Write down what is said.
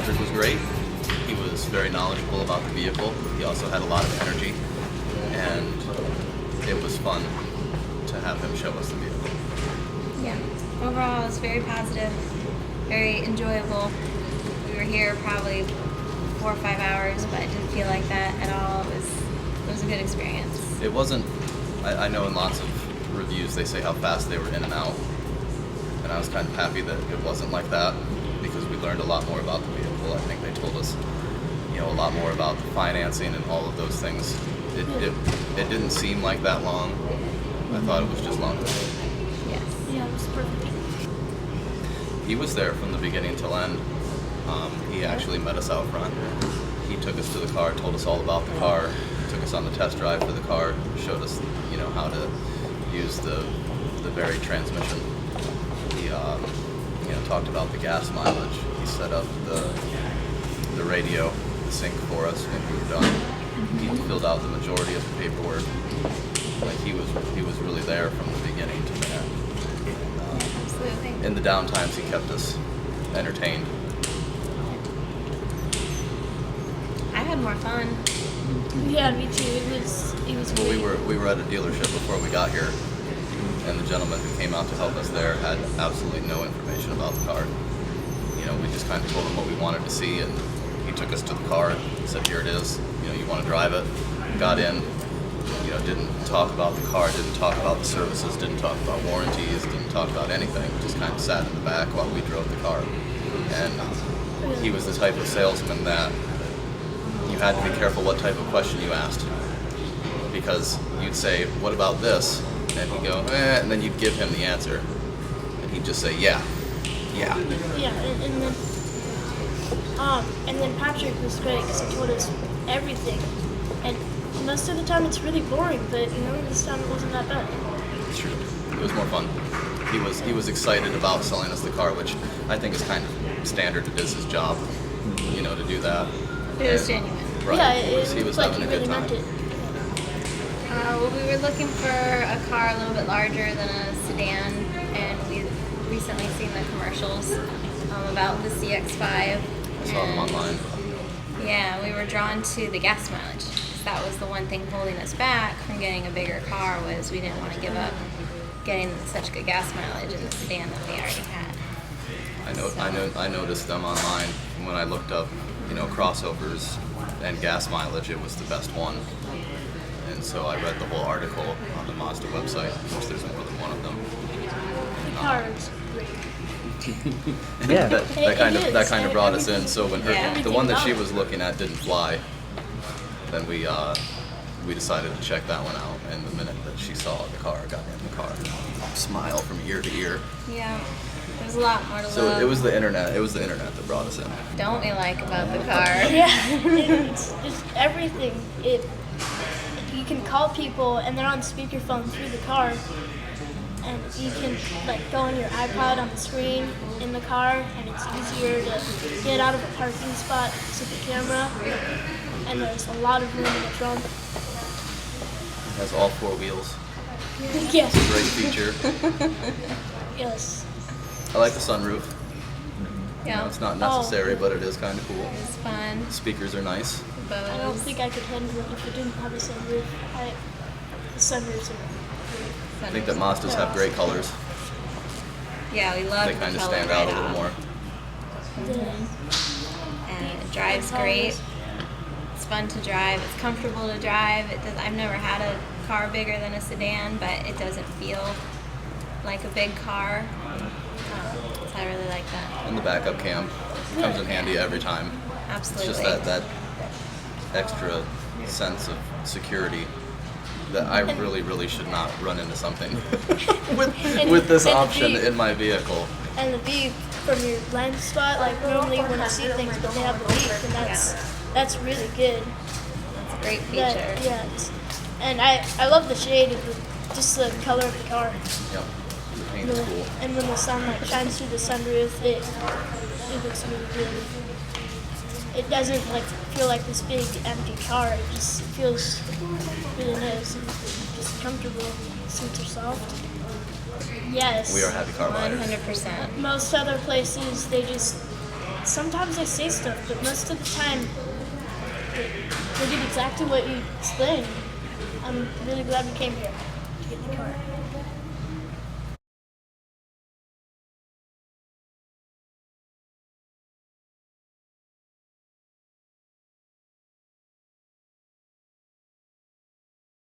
Patrick was great. He was very knowledgeable about the vehicle. He also had a lot of energy, and it was fun to have him show us the vehicle. Yeah. Overall, it was very positive, very enjoyable. We were here probably 4 or 5 hours, but it didn't feel like that at all. It was a good experience. It wasn't, I know in lots of reviews they say how fast they were in and out, and I was kind of happy that it wasn't like that because we learned a lot more about the vehicle. I think they told us, a lot more about the financing and all of those things. It didn't seem like that long. I thought it was just longer. Yes. Yeah, it was perfect. He was there from the beginning till end. He actually met us out front. He took us to the car, told us all about the car, took us on the test drive for the car, showed us, how to use the varied transmission. He, talked about the gas mileage. He set up the radio, the sync for us when we were done. He filled out the majority of the paperwork. Like he was really there from the beginning to the end. Absolutely. In the downtimes, he kept us entertained. I had more fun. Yeah, me too. It was Well, we were at a dealership before we got here, and the gentleman who came out to help us there had absolutely no information about the car. We just kind of told him what we wanted to see, and he took us to the car and said, "Here it is. You want to drive it?" Got in. Didn't talk about the car, didn't talk about the services, didn't talk about warranties, didn't talk about anything. Just kind of sat in the back while we drove the car. And he was the type of salesman that you had to be careful what type of question you asked, because you'd say, "What about this?" And he'd go, "Eh," and then you'd give him the answer, and he'd just say, "Yeah, yeah." Yeah, and then Patrick was great because he told us everything. And most of the time it's really boring, but this time it wasn't that bad. It's true. It was more fun. He was excited about selling us the car, which I think is kind of standard. It is his job, to do that. It was genuine. Right. Yeah, he was like having he a good really time. meant it. Well, we were looking for a car a little bit larger than a sedan, and we've recently seen the commercials about the CX-5. I saw them online. Yeah, we were drawn to the gas mileage. That was the one thing holding us back from getting a bigger car, was we didn't want to give up getting such good gas mileage in the sedan that we already had. I noticed them online when I looked up, crossovers and gas mileage. It was the best one, and so I read the whole article on the Mazda website, which there's more than one of them. The car is great. Yeah, that kind of brought us in. So when the one that she Everything was looking at didn't fly, then we decided to check that one out. And the minute that she saw the car, got in the car, smile from ear to ear. Yeah, there's a lot more to love. So it was the internet that brought us in. Don't we like about the car? Yeah, it's just everything. You can call people and they're on speakerphone through the car, and you can go on your iPod on the screen in the car, and it's easier to get out of a parking spot to the camera, and there's a lot of room in the trunk. It has all 4 wheels. Yes. Great feature. Yes. I like the sunroof. Yeah, It's not necessary, but it is kind of cool. it's fun. Speakers are nice. I don't Bose. think I could handle it if it didn't have a sunroof. The sunroofs are I think that Mazdas have great colors. Yeah, we love They the kind of color stand out right a little more. And it drives great. It's fun to drive. It's comfortable to drive. I've never had a car bigger than a sedan, but it doesn't feel like a big car. So I really like that. And the backup cam comes in handy every time. Absolutely. It's just that extra sense of security that I really should not run into something with this and the option beep. in my vehicle. And the beep from your blind spot, normally when you see things, but they have the beep, and that's really good. It's a great feature. And I love the shade of just the color of the car. Yep. The paint is cool. And when the sunlight shines through the sunroof, it looks really good. It doesn't feel like this big empty car. It just feels really nice and just comfortable. Seats are soft. Yes. We are happy car buyers. 100%. Most other places, they just sometimes they say stuff, but most of the time they did exactly what you explained. I'm really glad we came here to get the car.